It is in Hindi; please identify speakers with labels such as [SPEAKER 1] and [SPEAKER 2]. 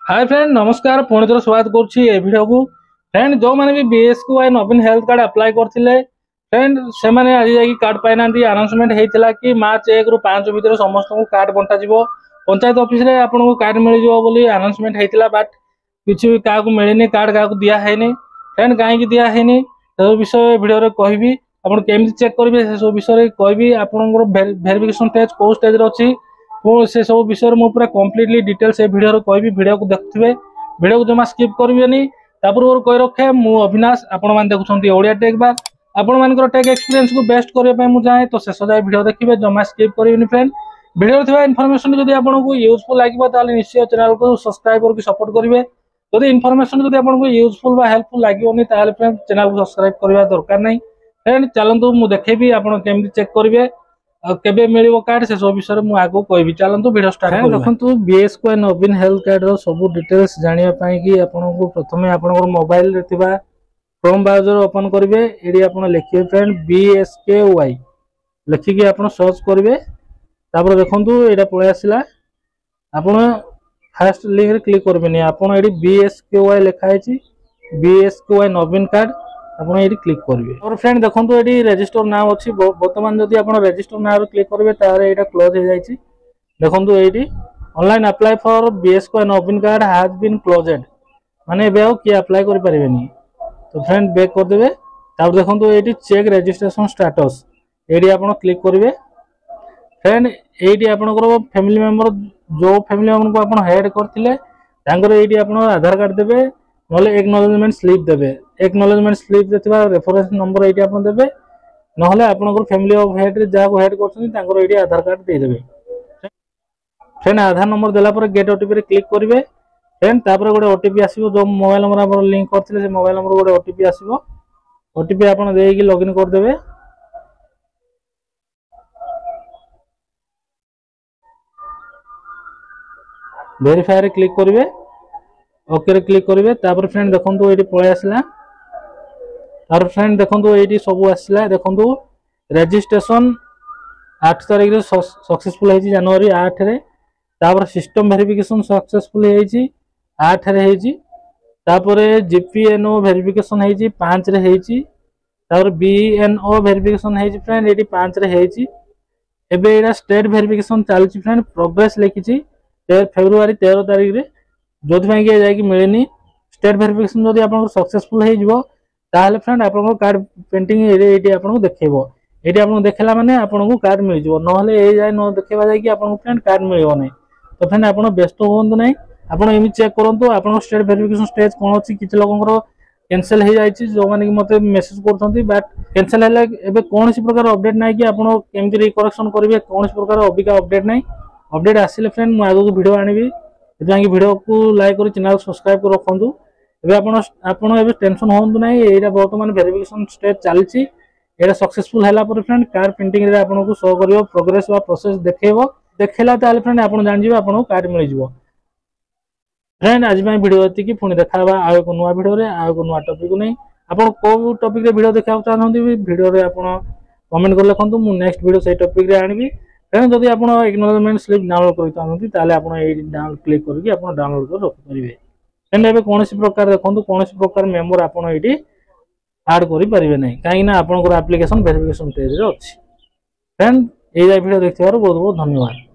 [SPEAKER 1] हाय फ्रेंड नमस्कार पुणी थोड़ा स्वागत करुँच भिडियो को। फ्रेंड जो मैंने भी बीएसकेवाई नवीन हेल्थ कार्ड अप्लाई करते फ्रेंड से मैंने आज जाकि कार्ड पाई अनाउंसमेंट होता कि मार्च 1 ରୁ 5 भितर समस्त को कार्ड बंटा जीवो पंचायत ऑफिस रे आपन को कार्ड मिल जिवो बोली अनाउंसमेंट होता बट किसी भी क्या मिलनी कार्ड क्या दिया है फ्रेंड कहीं दिया है सब विषय भिडियो रे कहबी आपन केमती चेक करेंगे से सब विषय कहबी आपन वेरिफिकेशन स्टेज को स्टेज अच्छी से सब विषय में पूरा कम्प्लीटली डिटेल्स ए भिडियो कहबी भिडियो को देखुए भिडियो को जमा स्किप करेंगे पूर्व कही रखे मु अविनाश आपण मैंने देखुं ओडिया टेक बार आपण मान टेक एक्सपीरियंस को बेस्ट करने चाहे तो शेष जाए भिडियो देखिए जमा स्किप करेंगे फ्रेंड भिडियो थी इनफॉरमेशन जब आपको यूजफुल लगे निश्चय चैनल को सब्सक्राइब करके सपोर्ट करेंगे जब इनफॉरमेशन जब आपको यूजफुल हेल्पफुल लगे फ्रेंड चैनल को सब्सक्राइब करने दरकार नहीं फ्रेंड चलतु मुझे देखेबी आपड़ केमती चेक करेंगे केबे मिलिबो कार्ड से सब विषय मु आगो कहबी चलंतु वीडियो स्टार्ट करू देखंतु बीएसकेवाई नवीन हेल्थ कार्ड रो सब डिटेल्स जानिया पई कि आपन को प्रथमे आपन मोबाइल रे थिबा क्रोम ब्राउजर ओपन करिवे एडी आपन लिखिए फ्रेंड बीएसकेवाई लिखि कि आपन सर्च करिवे तापर देखंतु एडा पळे आसिला आपन फर्स्ट लिंक रे क्लिक करबेनी आपन एडी बीएसकेवाई लिखा है बीएसकेवाई नवीन कार्ड आपन एडी क्लिक करेंगे और फ्रेंड देखो ये रजिस्टर नाम अच्छी बर्तमान जब आप रजिस्टर नाम क्लिक करेंगे तार यहाँ क्लोज हो जाए देखो ये ऑनलाइन अप्लाई फॉर बीएसकेवाई नवीन कार्ड हैज बीन क्लोजेड माने एबे किए अप्लाई कर पारेनी तो फ्रेंड बैक करदे तापर देखो ये चेक रजिस्ट्रेशन स्टेटस ये आप क्लिक करेंगे फ्रेंड ये आपंकर फैमिली मेंबर जो फैमिली मेंबर को आप हेड करते ये आधार कार्ड देवे ना एक्नॉलेजमेंट स्लिप देवे एक्नॉलेजमेंट स्लिप रेफरेंस नंबर ये आप देवे ना आपंकर फैमिली ऑफ हेड जहाँ हेड कर आधार कार्ड देदेवे फ्रेंड आधार नंबर देला गेट ओटीपी क्लिक करेंगे फ्रेंड तापर गोटे ओटीपी आसो जो मोबाइल नंबर आप लिंक करते मोबाइल नंबर गोटे ओटीपी आसो ओटीपी आप लॉगिन करदे वेरीफाई रे क्लिक करेंगे ओके रे क्लिक करेंगे तापर फ्रेंड देखो ये पलि आसला तार फ्रेंड देखो ये सब आसला देखो रजिस्ट्रेशन 8 तारीख रे सक्सेसफुल है जनवरी 8 रे तापर सिस्टम वेरिफिकेशन सक्सेसफुल है 8 रे है तापर जीपीएनओ वेरिफिकेशन है 5 रे है तापर बीएनओ वेरिफिकेशन है फ्रेंड ये 5 रे है एबे एरा स्टेट वेरिफिकेशन चलची फ्रेंड प्रोग्रेस लिखी फेब्रुआरी 13 तारीख रे जो जाकि मिलेनी स्टेट वेरिफिकेशन जब आप सक्सेसफुल हो फ्रेंड आप कार्ड पेंटिंग ये आपको देखो ये आपको देखला माने आपको कार्ड मिल जाव ना ये जाए न देखा जाए आपको फ्रेंड कार्ड मिल ना तो फ्रेंड आप व्यस्त हूँ ना आप चेक करूँ आप स्टेट वेरिफिकेशन स्टेज कौन अच्छी किसी लोक कैंसल हो जाए जो मैंने मत मेसेज कर बट कैंसल है कौन प्रकार अपडेट ना कि आपमती रिकरेक्शन करेंगे कौन प्रकार अबिका अपडेट ना अपडेट आसिले फ्रेंड मुझे आगे भिडियो आनी भिडियो को लाइक कर चैनल सब्सक्राइब कर रखु एवं टेंशन हूँ ना ये बर्तमान वेरिफिकेशन स्टेज चलती ये सक्सेसफुल है फ्रेंड कार्ड प्रिंटिंग रे आपको शो कर प्रोग्रेस व प्रोसेस देखो देखला फ्रेंड आप जानते आपको कार्ड मिल जाव फ्रेंड आज भिडियो ये पुणी देखा आउ एक नुआ भिडियो आउ एक नुआ टॉपिक नहीं आप कौ टॉपिक भिडियो देखा चाहते भिडियो आप कमेंट कर लिखु मुझे नेक्स्ट भिडियो से टॉपिक रे आनी फ्रेंड जब आप एक्नॉलेजमेंट स्लिप डाउनलोड करते आप क्लिक करके डाउनलोड कर रखिपारे फ्रेंड एवं कौन प्रकार देखो कौन प्रकार मेम्बर आप आड करें ना कहीं आपंकर एप्लिकेशन वेरिफिकेशन पेज अच्छी फ्रेंड ये भिडियो देखते बहुत बहुत धन्यवाद।